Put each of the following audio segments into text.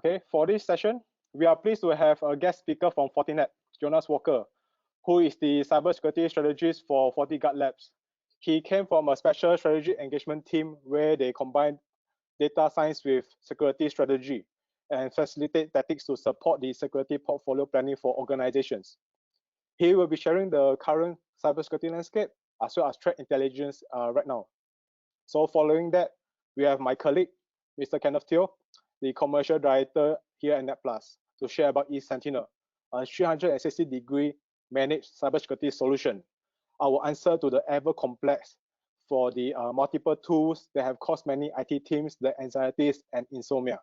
Okay, for this session, we are pleased to have a guest speaker from Fortinet, Jonas Walker, who is the cybersecurity strategist for FortiGuard Labs. He came from a special strategy engagement team where they combine data science with security strategy and facilitate tactics to support the security portfolio planning for organizations. He will be sharing the current cybersecurity landscape as well as threat intelligence right now. So following that, we have my colleague, Mr. Kenneth, the commercial director here at Netpluz, to share about eSentinel, a 360-degree managed cybersecurity solution. Our answer to the ever complex for the multiple tools that have caused many IT teams the anxieties and insomnia.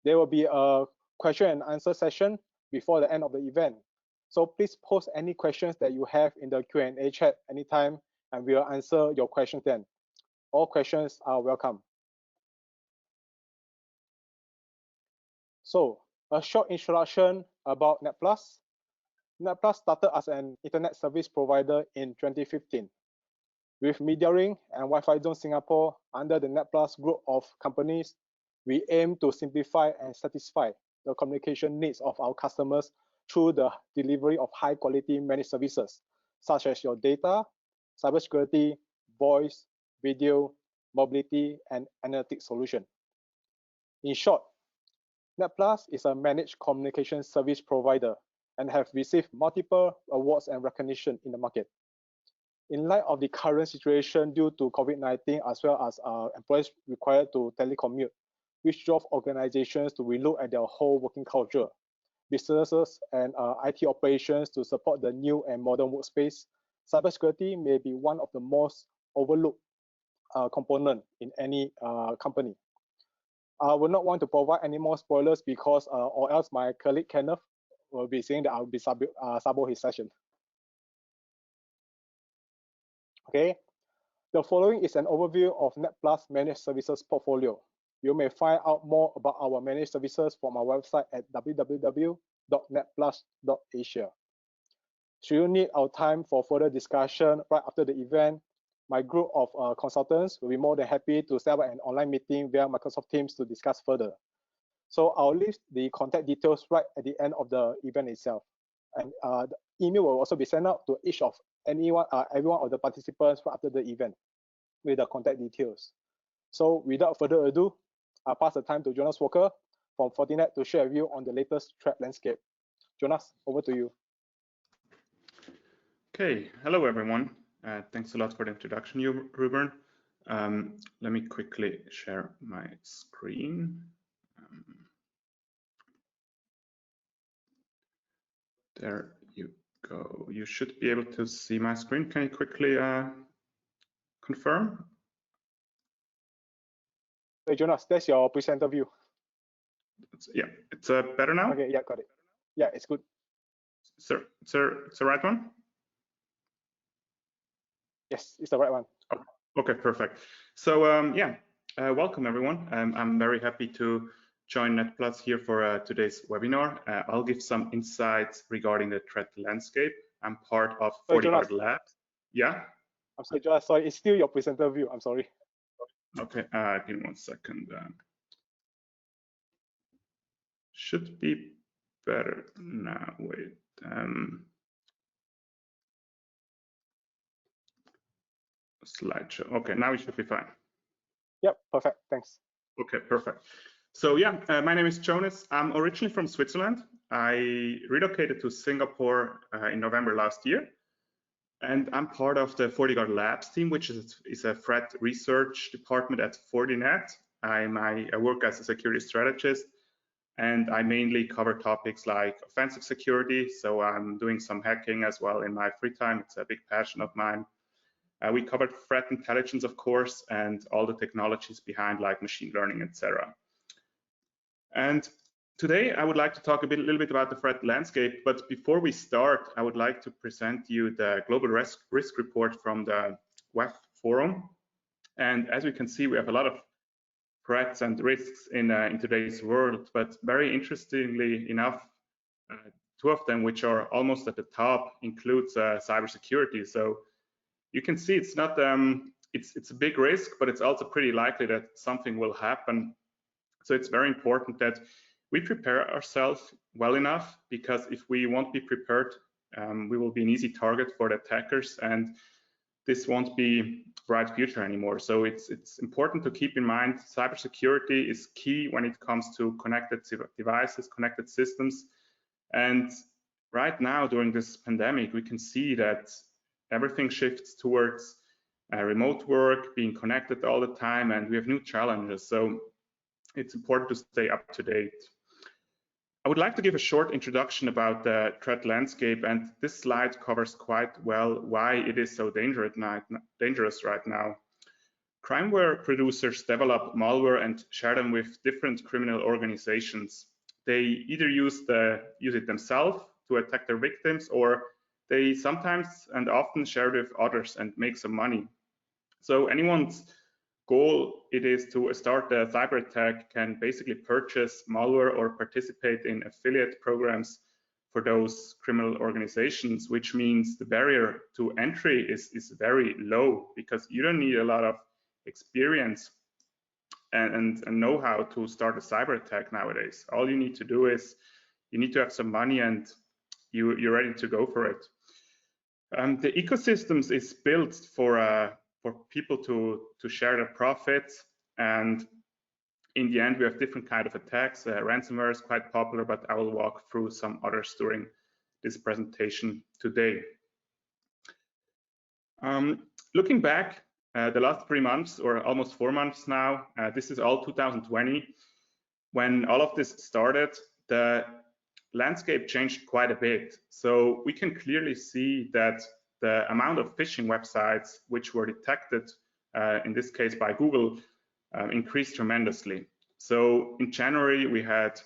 There will be a question and answer session before the end of the event. So please post any questions that you have in the Q&A chat anytime, and we will answer your questions then. All questions are welcome. So a short introduction about Netpluz. Netpluz started as an internet service provider in 2015. With MediaRing and Wi-Fi Zone Singapore under the Netpluz group of companies, we aim to simplify and satisfy the communication needs of our customers through the delivery of high-quality managed services, such as your data, cybersecurity, voice, video, mobility, and analytics solution. In short, Netpluz is a managed communication service provider and have received multiple awards and recognition in the market. In light of the current situation due to COVID-19, as well as employees required to telecommute, which drove organizations to relook at their whole working culture, businesses and IT operations to support the new and modern workspace, cybersecurity may be one of the most overlooked component in any company. I will not want to provide any more spoilers because or else my colleague Kenneth will be saying that I will be sabo his session. Okay, the following is an overview of Netpluz managed services portfolio. You may find out more about our managed services from our website at www.netpluz.asia. Should you need our time for further discussion right after the event, my group of consultants will be more than happy to set up an online meeting via Microsoft Teams to discuss further. So I'll leave the contact details right at the end of the event itself. And the email will also be sent out to each of everyone of the participants right after the event with the contact details. So without further ado, I'll pass the time to Jonas Walker from Fortinet to share with you on the latest threat landscape. Jonas, over to you. Okay, hello everyone. Thanks a lot for the introduction, Ruben. Let me quickly share my screen. There you go. You should be able to see my screen. Can you quickly confirm? Hey, Jonas, that's your presenter view. Yeah, it's better now? Okay, yeah, got it. Yeah, it's good. Sir, it's the right one? Yes, it's the right one. Oh, okay, perfect. So welcome everyone. I'm very happy to join Netpluz here for today's webinar. I'll give some insights regarding the threat landscape. I'm part of FortiGuard Labs. Yeah? I'm sorry, Jonas, sorry, it's still your presenter view. I'm sorry. Okay, give me 1 second. Should be better now. Wait. Slideshow. Okay, now it should be fine. Yep, perfect. Thanks. Okay, perfect. So yeah, my name is Jonas. I'm originally from Switzerland. I relocated to Singapore in November last year, and I'm part of the FortiGuard Labs team, which is a threat research department at Fortinet. I work as a security strategist, and I mainly cover topics like offensive security. So I'm doing some hacking as well in my free time. It's a big passion of mine. We covered threat intelligence, of course, and all the technologies behind like machine learning, etc. And today I would like to talk a little bit about the threat landscape. But before we start, I would like to present you the global risk report from the WEF forum. And as we can see, we have a lot of threats and risks in today's world. But very interestingly enough, two of them, which are almost at the top, includes cybersecurity. So you can see it's not it's a big risk, but it's also pretty likely that something will happen. So it's very important that we prepare ourselves well enough, because if we won't be prepared, we will be an easy target for the attackers, and this won't be a bright future anymore. So it's important to keep in mind cybersecurity is key when it comes to connected devices, connected systems. And right now, during this pandemic, we can see that everything shifts towards remote work, being connected all the time, and we have new challenges. So it's important to stay up to date. I would like to give a short introduction about the threat landscape, and this slide covers quite well why it is so dangerous right now. Crimeware producers develop malware and share them with different criminal organizations. They either use it themselves to attack their victims, or they sometimes and often share with others and make some money. So anyone's goal it is to start a cyber attack can basically purchase malware or participate in affiliate programs for those criminal organizations, which means the barrier to entry is very low, because you don't need a lot of experience and know-how to start a cyber attack nowadays. All you need to do is you need to have some money and you're ready to go for it. The ecosystems is built for people to share their profits, and in the end we have different kind of attacks. Ransomware is quite popular, but I will walk through some others during this presentation today. Looking back, the last 3 months, or almost 4 months now, this is all 2020. When all of this started, the landscape changed quite a bit. So we can clearly see that the amount of phishing websites which were detected, in this case by Google, increased tremendously. So in January we had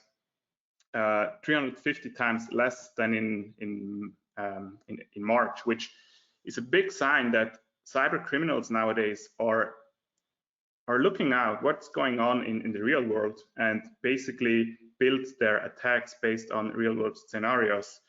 350 times less than in March, which is a big sign that cyber criminals nowadays are looking out what's going on in the real world, and basically build their attacks based on real world scenarios.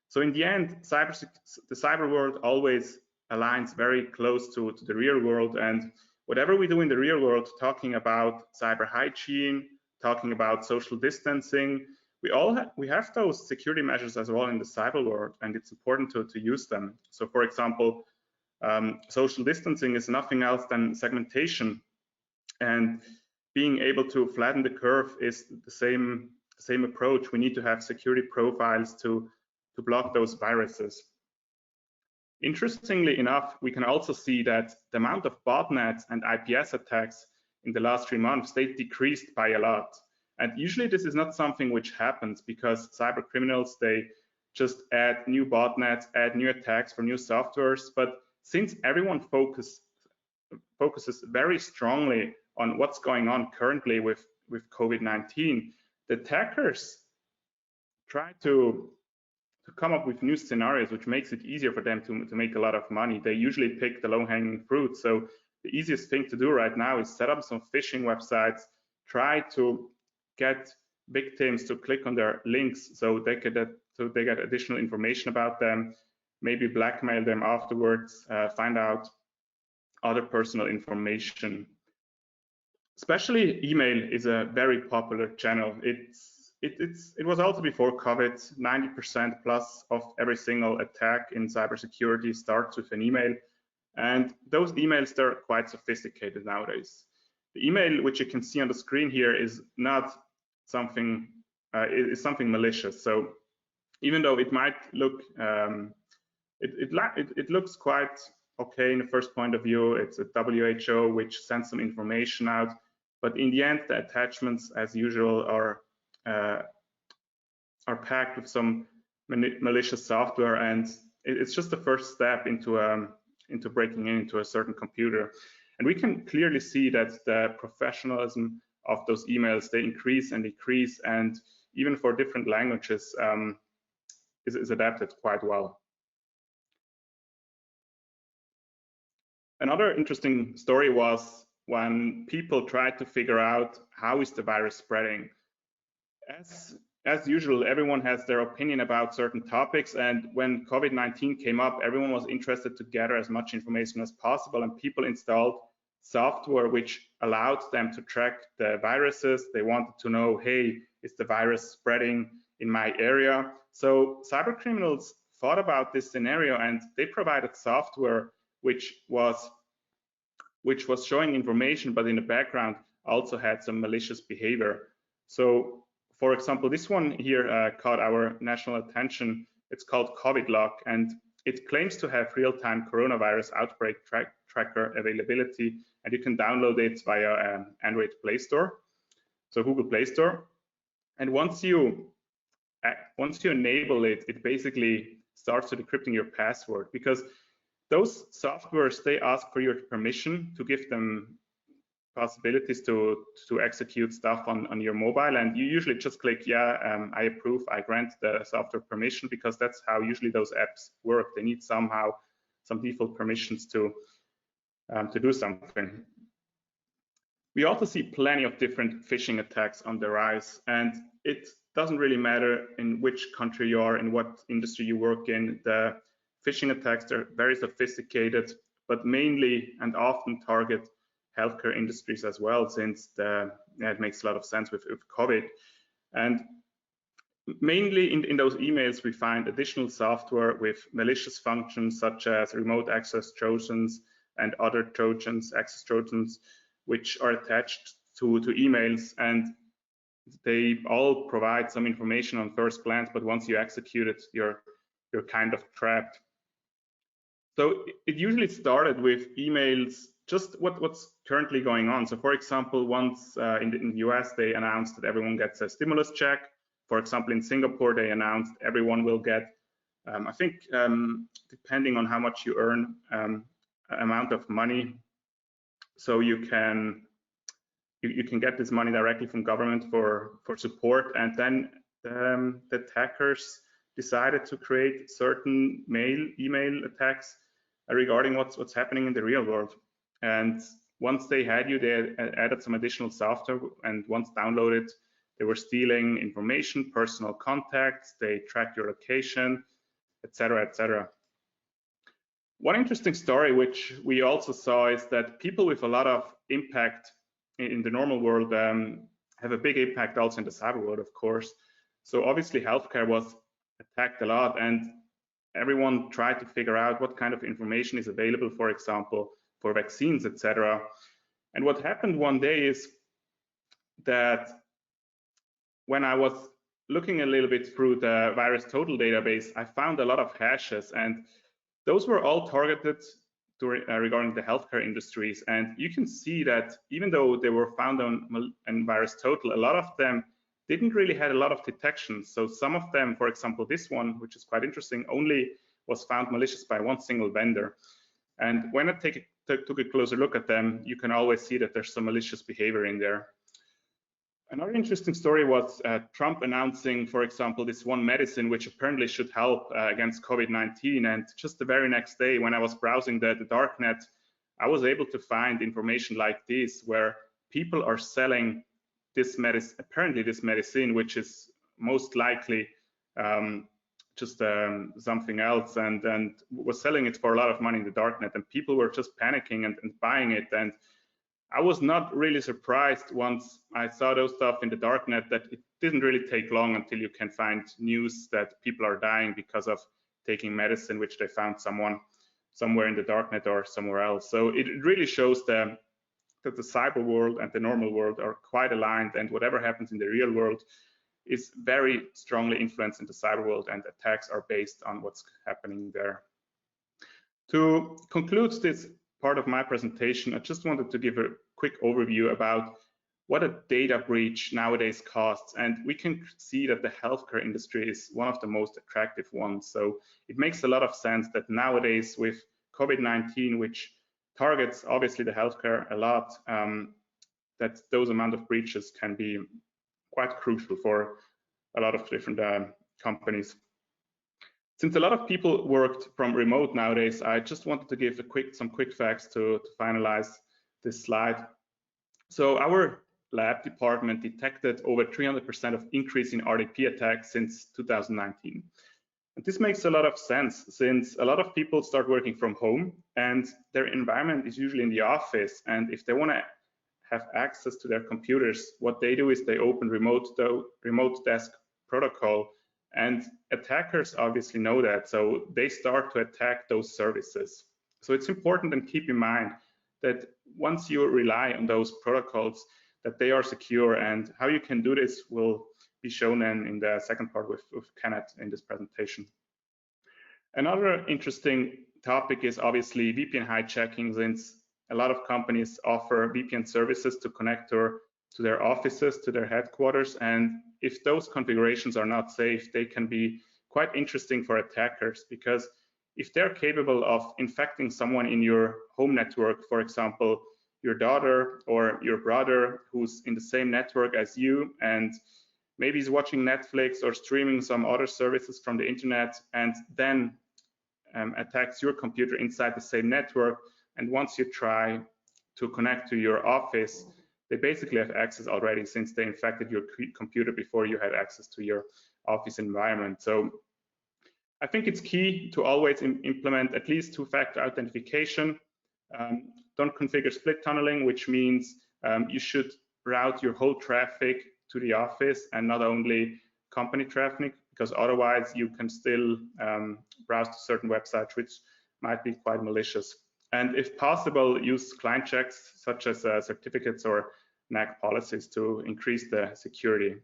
So in the end, the cyber world always aligns very close to the real world, and whatever we do in the real world, talking about cyber hygiene, talking about social distancing, we have those security measures as well in the cyber world, and it's important to use them. So for example, social distancing is nothing else than segmentation, and being able to flatten the curve is the same approach. We need to have security profiles to block those viruses. Interestingly enough, we can also see that the amount of botnets and IPS attacks in the last 3 months, they decreased by a lot. And usually this is not something which happens because cyber criminals, they just add new botnets, add new attacks for new softwares. But since everyone focuses very strongly on what's going on currently with COVID-19, the attackers try to come up with new scenarios, which makes it easier for them to make a lot of money. They usually pick the low-hanging fruit. So the easiest thing to do right now is set up some phishing websites, try to get victims to click on their links so they get additional information about them, maybe blackmail them afterwards, find out other personal information. Especially email is a very popular channel. It was also before COVID. 90% plus of every single attack in cybersecurity starts with an email, and those emails, they're quite sophisticated nowadays. The email which you can see on the screen here is not something is something malicious. So even though it might look it looks quite okay in the first point of view, it's a WHO which sends some information out, but in the end the attachments as usual are packed with some malicious software, and it's just the first step into breaking into a certain computer. And we can clearly see that the professionalism of those emails, they increase and decrease, and even for different languages is adapted quite well. Another interesting story was when people tried to figure out how is the virus spreading. As usual, everyone has their opinion about certain topics, and when COVID-19 came up, everyone was interested to gather as much information as possible, and people installed software which allowed them to track the viruses. They wanted to know, hey, is the virus spreading in my area? So cyber criminals thought about this scenario, and they provided software which was showing information, but in the background also had some malicious behavior. So, for example, this one here caught our national attention. It's called COVID Lock, and it claims to have real-time coronavirus outbreak tracker availability, and you can download it via Android Play Store, so Google Play Store. And once you enable it, it basically starts decrypting your password, because those softwares, they ask for your permission to give them possibilities to execute stuff on your mobile, and you usually just click, yeah, I approve, I grant the software permission, because that's how usually those apps work. They need somehow some default permissions to do something. We also see plenty of different phishing attacks on the rise, and it doesn't really matter in which country you are, in what industry you work in. The phishing attacks are very sophisticated, but mainly and often target healthcare industries as well, since it makes a lot of sense with COVID. And mainly in those emails, we find additional software with malicious functions such as remote access Trojans and other Trojans, access Trojans, which are attached to emails, and they all provide some information on first glance, but once you execute it, you're kind of trapped. So it usually started with emails, just what's currently going on. So for example, once in the US, they announced that everyone gets a stimulus check. For example, in Singapore, they announced everyone will get, I think, depending on how much you earn, amount of money. So you can get this money directly from government for support. And then the attackers decided to create certain email attacks regarding what's happening in the real world. And once they had you, they added some additional software, and once downloaded, they were stealing information, personal contacts, they tracked your location, etc., etc. One interesting story which we also saw is that people with a lot of impact in the normal world have a big impact also in the cyber world, of course. So obviously healthcare was attacked a lot, and everyone tried to figure out what kind of information is available, for example, for vaccines, etc. And what happened one day is that when I was looking a little bit through the virus total database, I found a lot of hashes, and those were all targeted to, regarding the healthcare industries. And you can see that even though they were found on virus total, a lot of them didn't really had a lot of detection. So some of them, for example, this one, which is quite interesting, only was found malicious by one single vendor. And when I took a closer look at them, you can always see that there's some malicious behavior in there. Another interesting story was Trump announcing, for example, this one medicine which apparently should help against COVID-19. And just the very next day, when I was browsing the darknet, I was able to find information like this, where people are selling this medicine, apparently this medicine, which is most likely just something else, and was selling it for a lot of money in the darknet, and people were just panicking and buying it. And I was not really surprised once I saw those stuff in the darknet that it didn't really take long until you can find news that people are dying because of taking medicine which they found somewhere in the darknet or somewhere else. So it really shows that the cyber world and the normal world are quite aligned, and whatever happens in the real world is very strongly influenced in the cyber world, and attacks are based on what's happening there. To conclude this part of my presentation, I just wanted to give a quick overview about what a data breach nowadays costs. And we can see that the healthcare industry is one of the most attractive ones. So it makes a lot of sense that nowadays with COVID-19, which targets obviously the healthcare a lot, that those amount of breaches can be quite crucial for a lot of different companies. Since a lot of people worked from remote nowadays, I just wanted to give some quick facts to finalize this slide. So our lab department detected over 300% of increase in RDP attacks since 2019. And this makes a lot of sense since a lot of people start working from home and their environment is usually in the office. And if they want to have access to their computers, what they do is they open remote desk protocol, and attackers obviously know that, so they start to attack those services. So it's important and keep in mind that once you rely on those protocols, that they are secure, and how you can do this will be shown in the second part with Kenneth in this presentation. Another interesting topic is obviously VPN hijacking, since a lot of companies offer VPN services to connect to their offices, to their headquarters, and if those configurations are not safe, they can be quite interesting for attackers, because if they're capable of infecting someone in your home network, for example, your daughter or your brother who's in the same network as you, and maybe he's watching Netflix or streaming some other services from the internet, and then attacks your computer inside the same network, and once you try to connect to your office, they basically have access already, since they infected your computer before you had access to your office environment. So I think it's key to always implement at least two-factor authentication. Don't configure split tunneling, which means you should route your whole traffic to the office and not only company traffic, because otherwise you can still browse to certain websites which might be quite malicious. And if possible, use client checks such as certificates or NAC policies to increase the security.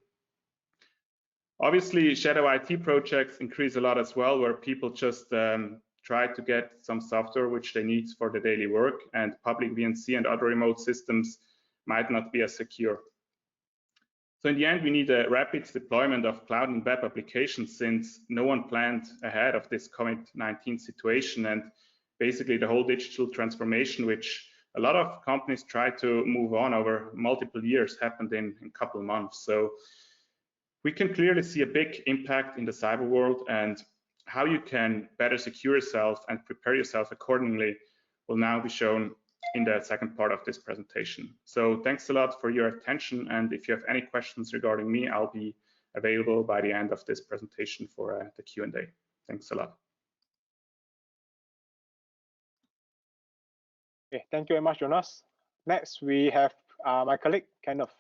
Obviously, shadow IT projects increase a lot as well, where people just try to get some software which they need for the daily work, and public VNC and other remote systems might not be as secure. So in the end, we need a rapid deployment of cloud and web applications, since no one planned ahead of this COVID-19 situation, and basically the whole digital transformation, which a lot of companies tried to move on over multiple years, happened in a couple of months. So we can clearly see a big impact in the cyber world, and how you can better secure yourself and prepare yourself accordingly will now be shown in the second part of this presentation. So thanks a lot for your attention, and if you have any questions regarding me, I'll be available by the end of this presentation for the Q&A. Thanks a lot. Okay, thank you very much, Jonas. Next, we have my colleague, Kenneth.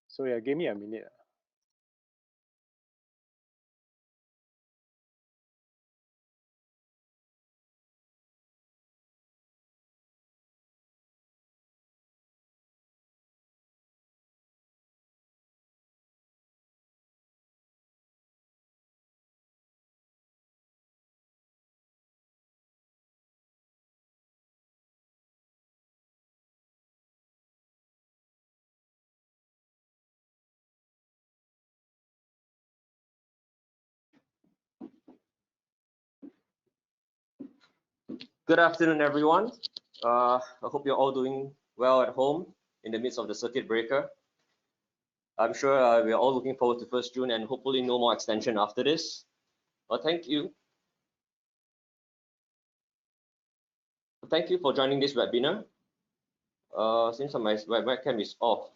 So yeah, give me a minute. Good afternoon, everyone. I hope you're all doing well at home in the midst of the circuit breaker. I'm sure we're all looking forward to 1st June and hopefully no more extension after this. Well, thank you. Thank you for joining this webinar. Since my webcam is off.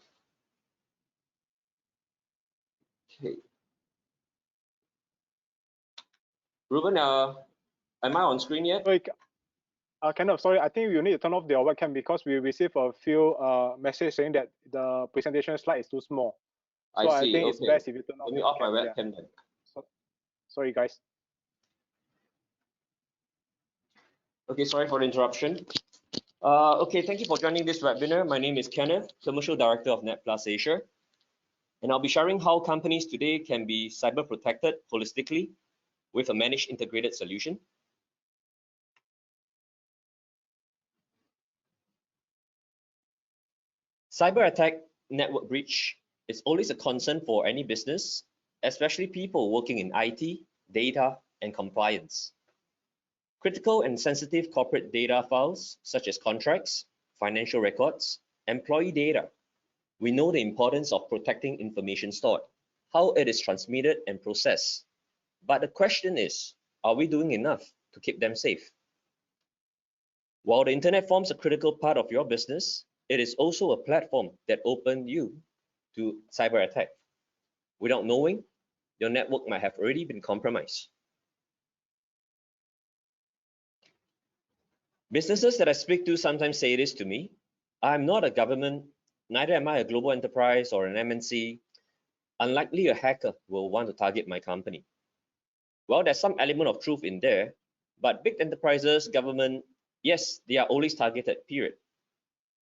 Okay. Ruben, am I on screen yet? Wait, Kenneth, sorry, I think you need to turn off your webcam because we received a few messages saying that the presentation slide is too small. So I think it's best if you turn off. Let me off my webcam then. Sorry, guys. Okay, sorry for the interruption. Okay, thank you for joining this webinar. My name is Kenneth, Commercial Director of Netpluz Asia, and I'll be sharing how companies today can be cyber protected holistically with a managed integrated solution. Cyber attack network breach is always a concern for any business, especially people working in IT, data, and compliance. Critical and sensitive corporate data files, such as contracts, financial records, employee data. We know the importance of protecting information stored, how it is transmitted and processed. But the question is, are we doing enough to keep them safe? While the internet forms a critical part of your business, it is also a platform that opens you to cyber attack. Without knowing, your network might have already been compromised. Businesses that I speak to sometimes say this to me: I'm not a government, neither am I a global enterprise or an MNC. Unlikely a hacker will want to target my company. Well, there's some element of truth in there, but big enterprises, government, yes, they are always targeted, period.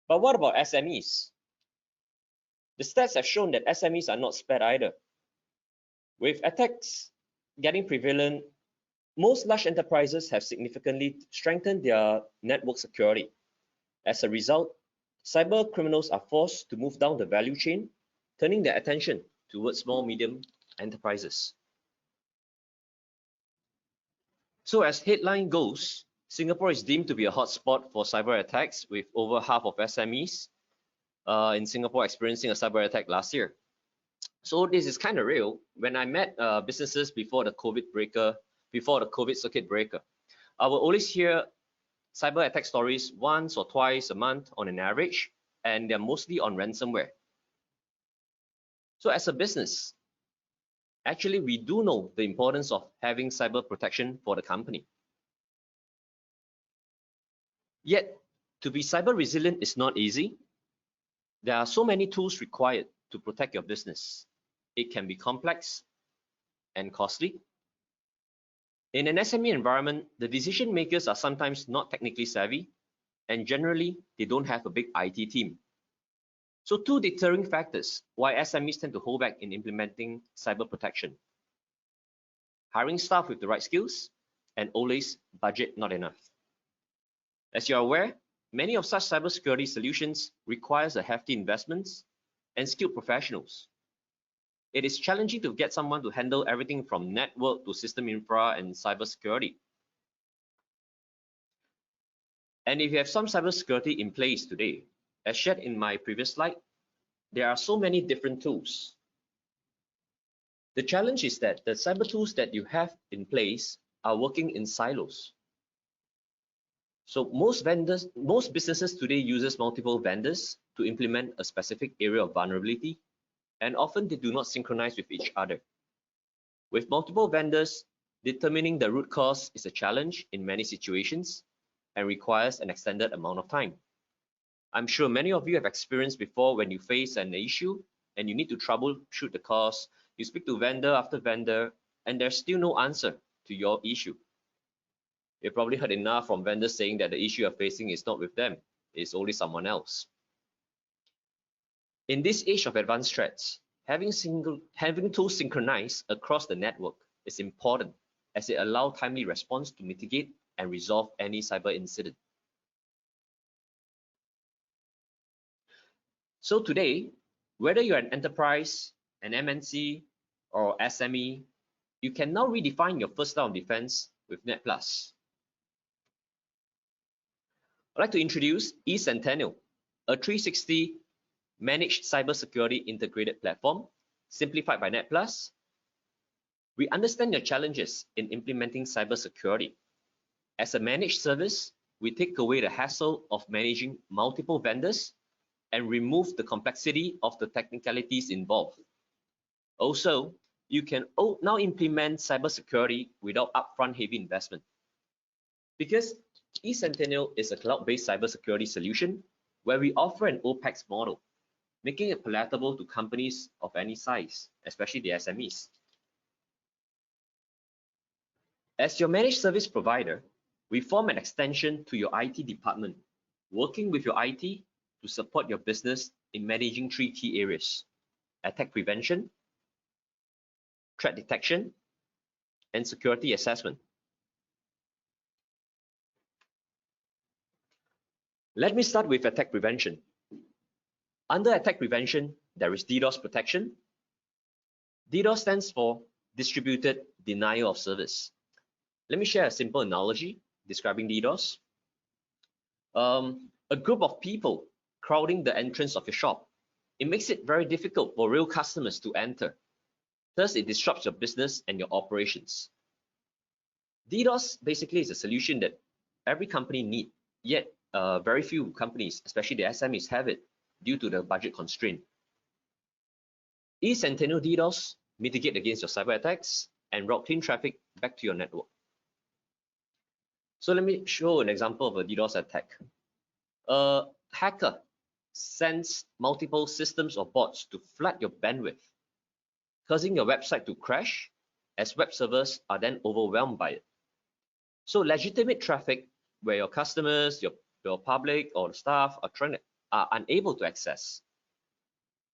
But what about SMEs? The stats have shown that SMEs are not spared either. With attacks getting prevalent, most large enterprises have significantly strengthened their network security. As a result, cyber criminals are forced to move down the value chain, turning their attention towards small, medium enterprises. So as headline goes, Singapore is deemed to be a hotspot for cyber attacks, with over half of SMEs in Singapore experiencing a cyber attack last year. So this is kind of real. When I met businesses before the COVID circuit breaker, I will always hear cyber attack stories once or twice a month on an average, and they're mostly on ransomware. So as a business, actually we do know the importance of having cyber protection for the company. Yet, to be cyber resilient is not easy. There are so many tools required to protect your business. It can be complex and costly. In an SME environment, the decision makers are sometimes not technically savvy, and generally, they don't have a big IT team. So two deterring factors why SMEs tend to hold back in implementing cyber protection: hiring staff with the right skills, and always budget not enough. As you are aware, many of such cybersecurity solutions requires a hefty investments and skilled professionals. It is challenging to get someone to handle everything from network to system infra and cybersecurity. And if you have some cybersecurity in place today, as shared in my previous slide, there are so many different tools. The challenge is that the cyber tools that you have in place are working in silos. So most businesses today uses multiple vendors to implement a specific area of vulnerability, and often they do not synchronize with each other. With multiple vendors, determining the root cause is a challenge in many situations and requires an extended amount of time. I'm sure many of you have experienced before when you face an issue and you need to troubleshoot the cause. You speak to vendor after vendor, and there's still no answer to your issue. You've probably heard enough from vendors saying that the issue you're facing is not with them, it's only someone else. In this age of advanced threats, having tools synchronized across the network is important, as it allows timely response to mitigate and resolve any cyber incident. So today, whether you're an enterprise, an MNC, or SME, you can now redefine your first line of defense with Netpluz. I'd like to introduce eSentinel, a 360 managed cybersecurity integrated platform, simplified by Netpluz. We understand your challenges in implementing cybersecurity. As a managed service, we take away the hassle of managing multiple vendors and remove the complexity of the technicalities involved. Also, you can now implement cybersecurity without upfront heavy investment. Because eSentinel is a cloud-based cybersecurity solution where we offer an OPEX model, making it palatable to companies of any size, especially the SMEs. As your managed service provider, we form an extension to your IT department, working with your IT to support your business in managing three key areas: attack prevention, threat detection, and security assessment. Let me start with attack prevention. Under attack prevention, there is DDoS protection. DDoS stands for distributed denial of service. Let me share a simple analogy describing DDoS. A group of people crowding the entrance of your shop. It makes it very difficult for real customers to enter. Thus, it disrupts your business and your operations. DDoS basically is a solution that every company needs Yet, very few companies, especially the SMEs, have it due to the budget constraint. eSentinel DDoS mitigate against your cyber attacks and route clean traffic back to your network. So let me show an example of a DDoS attack. A hacker sends multiple systems or bots to flood your bandwidth, causing your website to crash as web servers are then overwhelmed by it. So legitimate traffic where your customers, your public or staff are unable to access.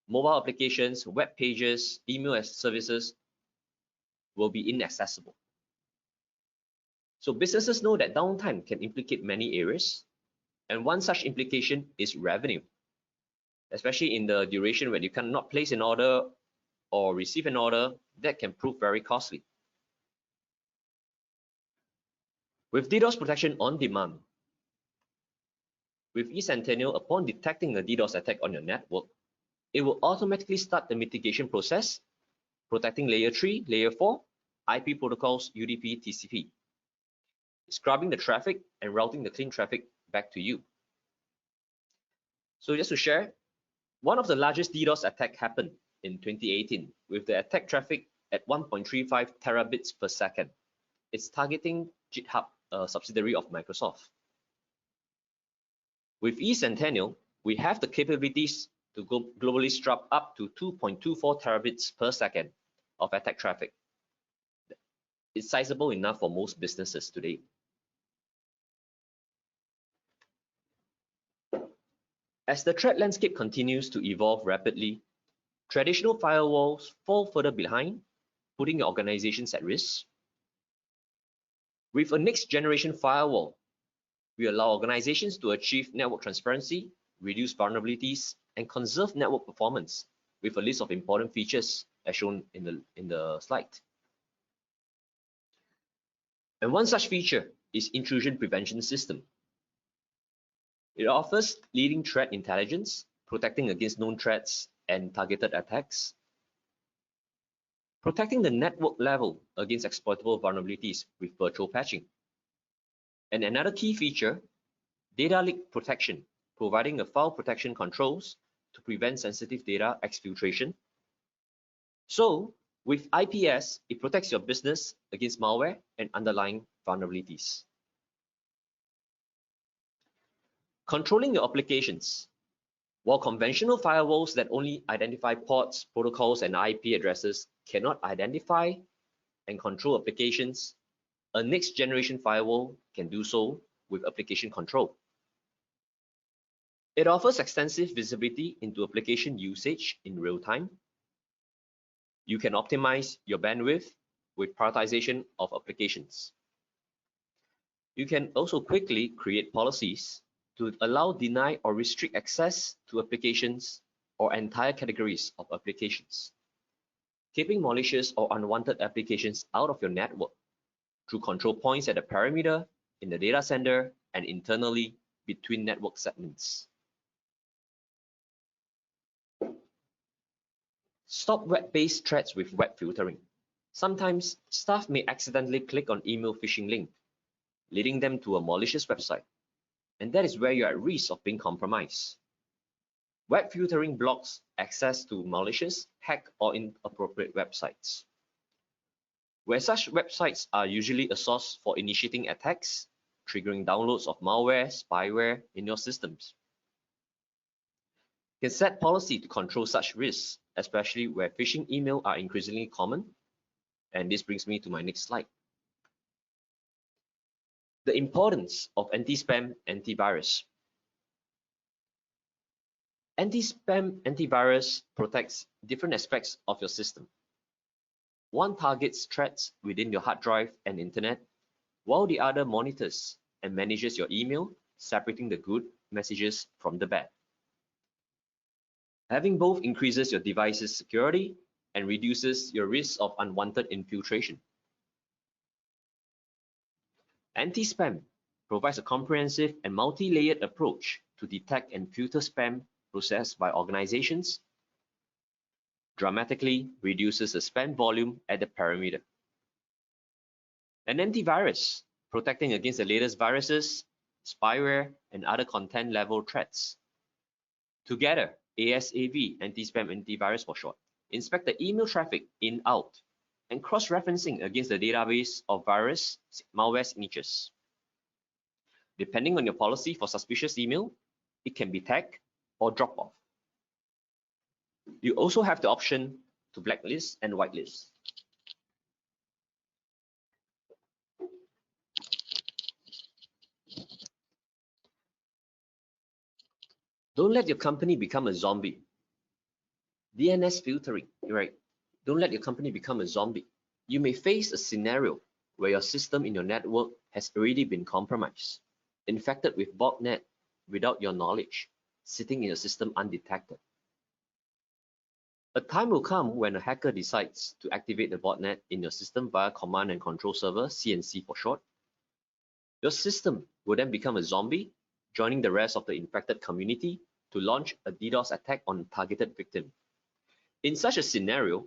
Mobile applications, web pages, email services will be inaccessible. So businesses know that downtime can implicate many areas, and one such implication is revenue, especially in the duration when you cannot place an order or receive an order. That can prove very costly. With DDoS protection on demand, with eSentinel, upon detecting a DDoS attack on your network, it will automatically start the mitigation process, protecting layer 3, layer 4, IP protocols, UDP, TCP, scrubbing the traffic and routing the clean traffic back to you. So just to share, one of the largest DDoS attack happened in 2018 with the attack traffic at 1.35 terabits per second. It's targeting GitHub, a subsidiary of Microsoft. With eSentinel, we have the capabilities to globally scrub up to 2.24 terabits per second of attack traffic. It's sizable enough for most businesses today. As the threat landscape continues to evolve rapidly, traditional firewalls fall further behind, putting your organizations at risk. With a next generation firewall, we allow organizations to achieve network transparency, reduce vulnerabilities, and conserve network performance with a list of important features as shown in the slide. And one such feature is intrusion prevention system. It offers leading threat intelligence, protecting against known threats and targeted attacks, protecting the network level against exploitable vulnerabilities with virtual patching. And another key feature, data leak protection, providing a file protection controls to prevent sensitive data exfiltration. So with IPS, it protects your business against malware and underlying vulnerabilities. Controlling your applications. While conventional firewalls that only identify ports, protocols, and IP addresses cannot identify and control applications, a next generation firewall can do so with application control. It offers extensive visibility into application usage in real time. You can optimize your bandwidth with prioritization of applications. You can also quickly create policies to allow, deny, or restrict access to applications or entire categories of applications, keeping malicious or unwanted applications out of your network through control points at the perimeter, in the data center, and internally between network segments. Stop web-based threats with web filtering. Sometimes staff may accidentally click on email phishing link, leading them to a malicious website. And that is where you're at risk of being compromised. Web filtering blocks access to malicious, hack, or inappropriate websites. Where such websites are usually a source for initiating attacks, triggering downloads of malware, spyware in your systems. You can set policy to control such risks, especially where phishing emails are increasingly common. And this brings me to my next slide. The importance of anti-spam antivirus. Anti-spam antivirus protects different aspects of your system. One targets threats within your hard drive and internet, while the other monitors and manages your email, separating the good messages from the bad. Having both increases your device's security and reduces your risk of unwanted infiltration. Anti-spam provides a comprehensive and multi-layered approach to detect and filter spam processed by organizations, dramatically reduces the spam volume at the perimeter. An antivirus, protecting against the latest viruses, spyware, and other content level threats. Together, ASAV, anti-spam antivirus for short, inspect the email traffic in-out and cross-referencing against the database of virus malware signatures. Depending on your policy for suspicious email, it can be tagged or drop off. You also have the option to blacklist and whitelist. Don't let your company become a zombie. DNS filtering, right? Don't let your company become a zombie. You may face a scenario where your system in your network has already been compromised, infected with botnet without your knowledge, sitting in your system undetected. A time will come when a hacker decides to activate the botnet in your system via command and control server, CNC for short. Your system will then become a zombie, joining the rest of the infected community to launch a DDoS attack on a targeted victim. In such a scenario,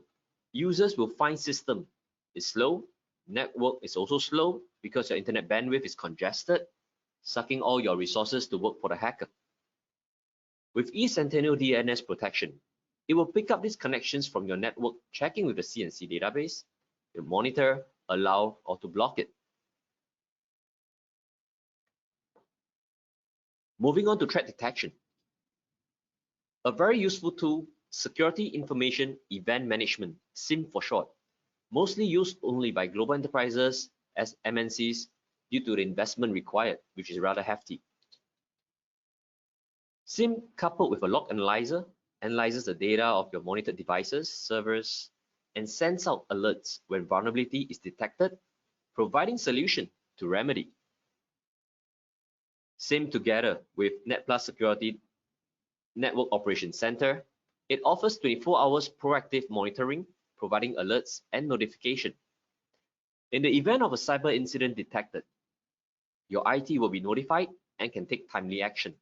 users will find system is slow, network is also slow because your internet bandwidth is congested, sucking all your resources to work for the hacker. With eSentinel DNS protection, it will pick up these connections from your network, checking with the CNC database, to monitor, allow, or to block it. Moving on to threat detection. A very useful tool, Security Information Event Management, SIEM for short, mostly used only by global enterprises as MNCs due to the investment required, which is rather hefty. SIEM coupled with a log analyzer analyzes the data of your monitored devices, servers, and sends out alerts when vulnerability is detected, providing solution to remedy. SIEM together with Netpluz Security Network Operations Center, it offers 24 hours proactive monitoring, providing alerts and notification. In the event of a cyber incident detected, your IT will be notified and can take timely action.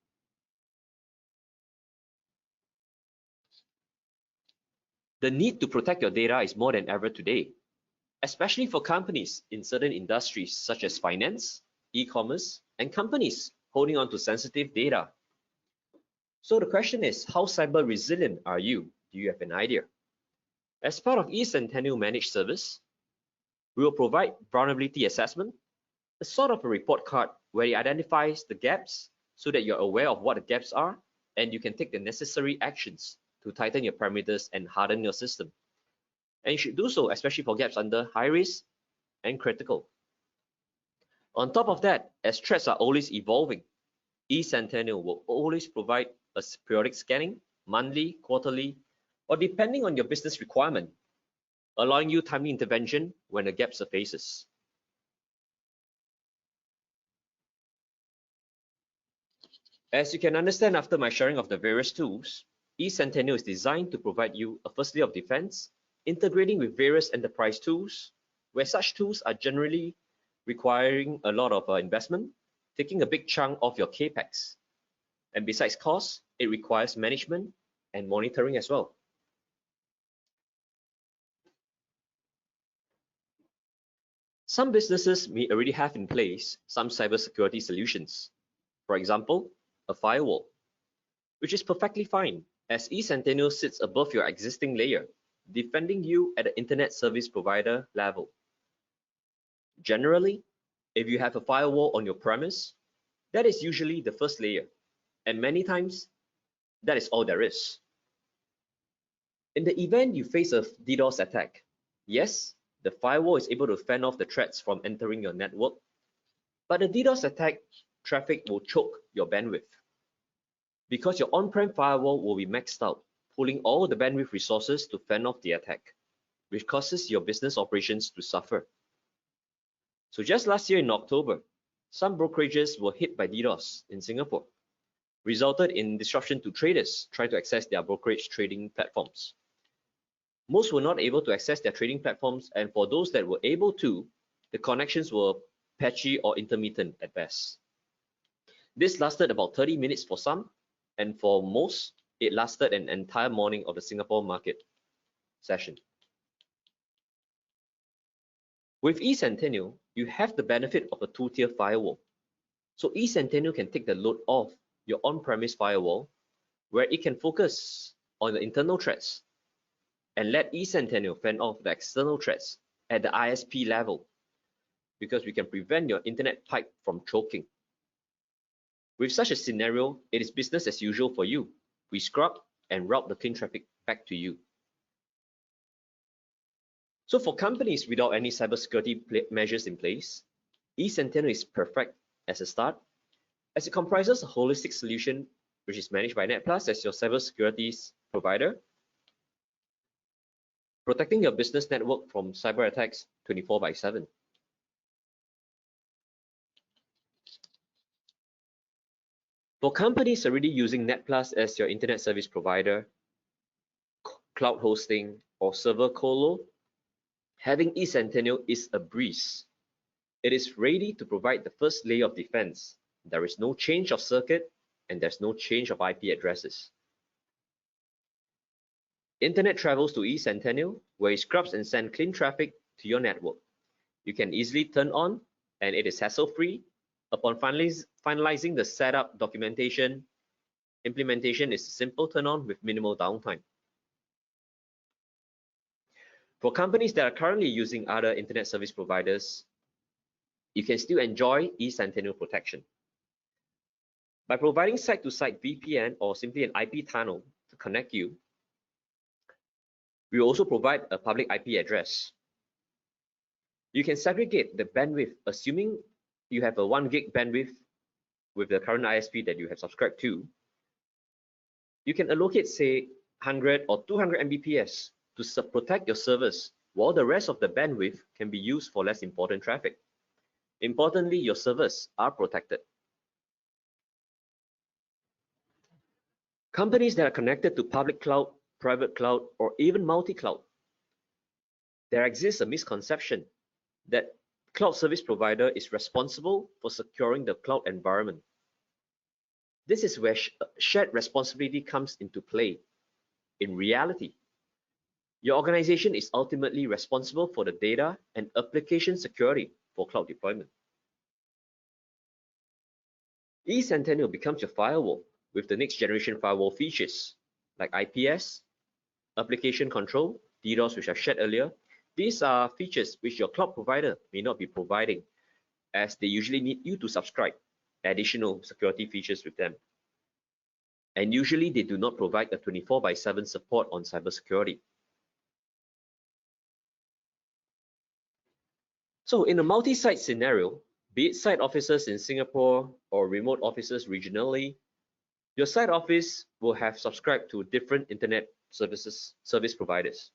The need to protect your data is more than ever today, especially for companies in certain industries such as finance, e-commerce, and companies holding on to sensitive data. So the question is, how cyber resilient are you? Do you have an idea? As part of eSentinel managed service, we will provide vulnerability assessment, a sort of a report card where it identifies the gaps so that you're aware of what the gaps are and you can take the necessary actions to tighten your parameters and harden your system. And you should do so, especially for gaps under high risk and critical. On top of that, as threats are always evolving, eSentinel will always provide a periodic scanning, monthly, quarterly, or depending on your business requirement, allowing you timely intervention when a gap surfaces. As you can understand after my sharing of the various tools, eSentinel is designed to provide you a first layer of defense, integrating with various enterprise tools, where such tools are generally requiring a lot of investment, taking a big chunk of your CAPEX. And besides cost, it requires management and monitoring as well. Some businesses may already have in place some cybersecurity solutions. For example, a firewall, which is perfectly fine as eSentinel sits above your existing layer, defending you at the internet service provider level. Generally, if you have a firewall on your premise, that is usually the first layer, and many times that is all there is. In the event you face a DDoS attack, yes, the firewall is able to fend off the threats from entering your network, but the DDoS attack traffic will choke your bandwidth because your on-prem firewall will be maxed out, pulling all the bandwidth resources to fend off the attack, which causes your business operations to suffer. So just last year in October, some brokerages were hit by DDoS in Singapore, resulted in disruption to traders trying to access their brokerage trading platforms. Most were not able to access their trading platforms, and for those that were able to, the connections were patchy or intermittent at best. This lasted about 30 minutes for some, and for most, it lasted an entire morning of the Singapore market session. With eSentinel, you have the benefit of a two-tier firewall. So eSentinel can take the load off your on-premise firewall, where it can focus on the internal threats and let eSentinel fend off the external threats at the ISP level, because we can prevent your internet pipe from choking. With such a scenario, it is business as usual for you. We scrub and route the clean traffic back to you. So for companies without any cybersecurity measures in place, eSentinel is perfect as a start, as it comprises a holistic solution which is managed by Netpluz as your cybersecurity provider, protecting your business network from cyber attacks 24/7. For companies already using Netpluz as your internet service provider, cloud hosting, or server colo, having eSentinel is a breeze. It is ready to provide the first layer of defense. There is no change of circuit and there's no change of IP addresses. Internet travels to eSentinel, where it scrubs and sends clean traffic to your network. You can easily turn on, and it is hassle-free. Upon finalizing the setup documentation, implementation is a simple turn on with minimal downtime. For companies that are currently using other internet service providers, you can still enjoy eSentinel protection. By providing site-to-site VPN or simply an IP tunnel to connect you, we also provide a public IP address. You can segregate the bandwidth, assuming you have a 1 gig bandwidth with the current ISP that you have subscribed to. You can allocate, say, 100 or 200 Mbps to protect your servers, while the rest of the bandwidth can be used for less important traffic. Importantly, your servers are protected. Companies that are connected to public cloud, private cloud, or even multi-cloud, there exists a misconception that cloud service provider is responsible for securing the cloud environment. This is where shared responsibility comes into play. In reality, your organization is ultimately responsible for the data and application security for cloud deployment. eSentinel becomes your firewall with the next generation firewall features like IPS, application control, DDoS, which I shared earlier. These are features which your cloud provider may not be providing, as they usually need you to subscribe additional security features with them. And usually they do not provide a 24/7 support on cybersecurity. So in a multi-site scenario, be it site offices in Singapore or remote offices regionally, your site office will have subscribed to different internet service providers.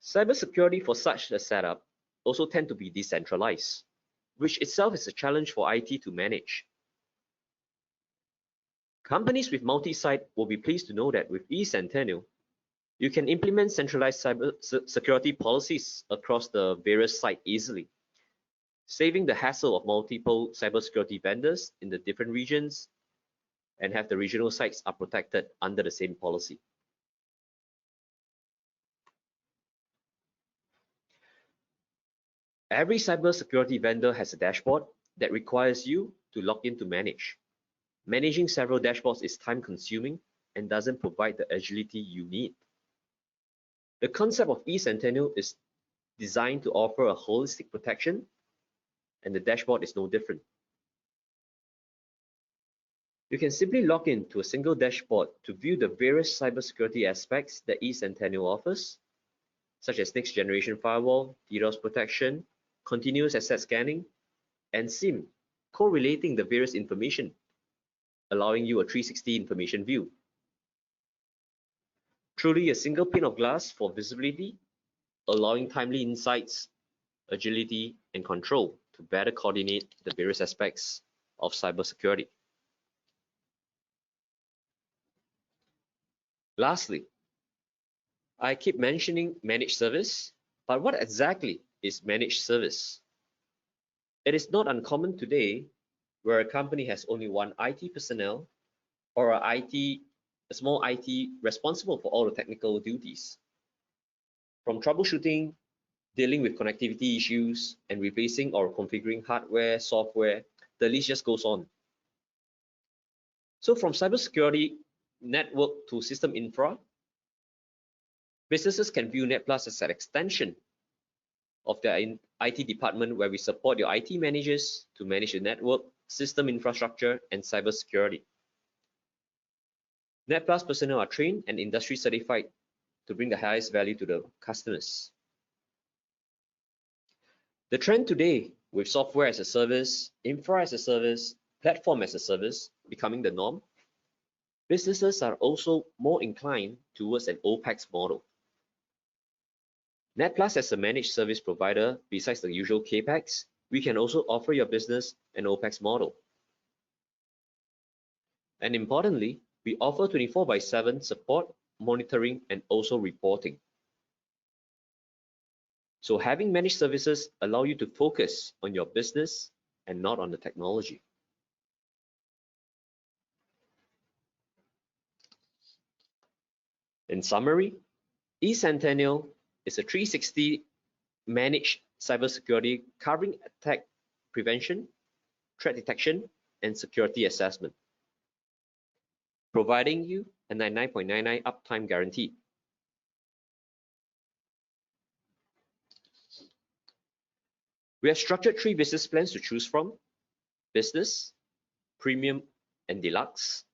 Cybersecurity for such a setup also tend to be decentralized, which itself is a challenge for IT to manage. Companies with multi-site will be pleased to know that with eSentinel, you can implement centralized cybersecurity policies across the various sites easily, saving the hassle of multiple cybersecurity vendors in the different regions, and have the regional sites are protected under the same policy. Every cybersecurity vendor has a dashboard that requires you to log in to manage. Managing several dashboards is time-consuming and doesn't provide the agility you need. The concept of eSentinel is designed to offer a holistic protection, and the dashboard is no different. You can simply log in to a single dashboard to view the various cybersecurity aspects that eSentinel offers, such as next-generation firewall, DDoS protection, continuous asset scanning, and SIEM, correlating the various information, allowing you a 360 information view. Truly a single pane of glass for visibility, allowing timely insights, agility, and control to better coordinate the various aspects of cybersecurity. Lastly, I keep mentioning managed service, but what exactly is managed service? It is not uncommon today where a company has only one IT personnel or a small IT responsible for all the technical duties. From troubleshooting, dealing with connectivity issues, and replacing or configuring hardware, software, the list just goes on. So from cybersecurity network to system infra, businesses can view Netpluz as an extension of their IT department, where we support your IT managers to manage the network, system infrastructure, and cybersecurity. Netpluz personnel are trained and industry certified to bring the highest value to the customers. The trend today with software as a service, infra as a service, platform as a service becoming the norm, businesses are also more inclined towards an OPEX model. Netpluz as a managed service provider, besides the usual CAPEX, we can also offer your business an OPEX model. And importantly, we offer 24/7 support, monitoring, and also reporting. So having managed services allow you to focus on your business and not on the technology. In summary, eSentinel is a 360 managed cybersecurity covering attack prevention, threat detection, and security assessment, providing you a 99.99 uptime guarantee. We have structured 3 business plans to choose from: business, premium, and deluxe,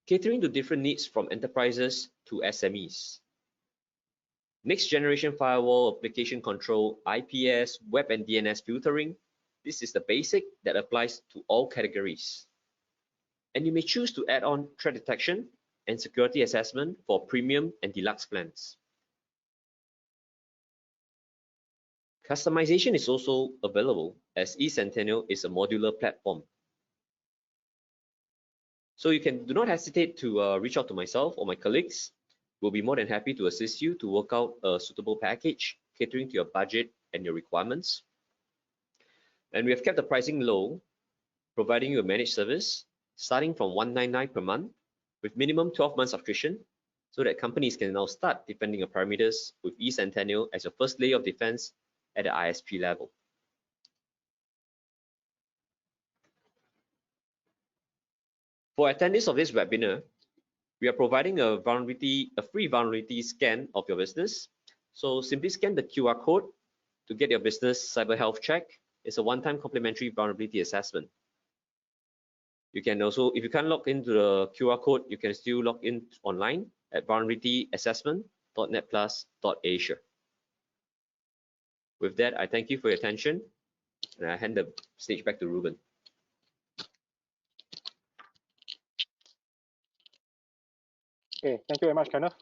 catering to different needs from enterprises to SMEs. Next generation firewall, application control, IPS, web and DNS filtering. This is the basic that applies to all categories. And you may choose to add on threat detection and security assessment for premium and deluxe plans. Customization is also available, as eSentinel is a modular platform. So you do not hesitate to reach out to myself or my colleagues. We'll be more than happy to assist you to work out a suitable package catering to your budget and your requirements. And we have kept the pricing low, providing you a managed service starting from $199 per month with minimum 12 months subscription, so that companies can now start defending your parameters with eSentinel as your first layer of defense at the ISP level. For attendees of this webinar, we are providing a free vulnerability scan of your business. So simply scan the QR code to get your business cyber health check. It's a one-time complimentary vulnerability assessment. You can also, if you can't log into the QR code, you can still log in online at vulnerabilityassessment.netpluz.asia. With that, I thank you for your attention, and I hand the stage back to Ruben. Okay, thank you very much, Kenneth.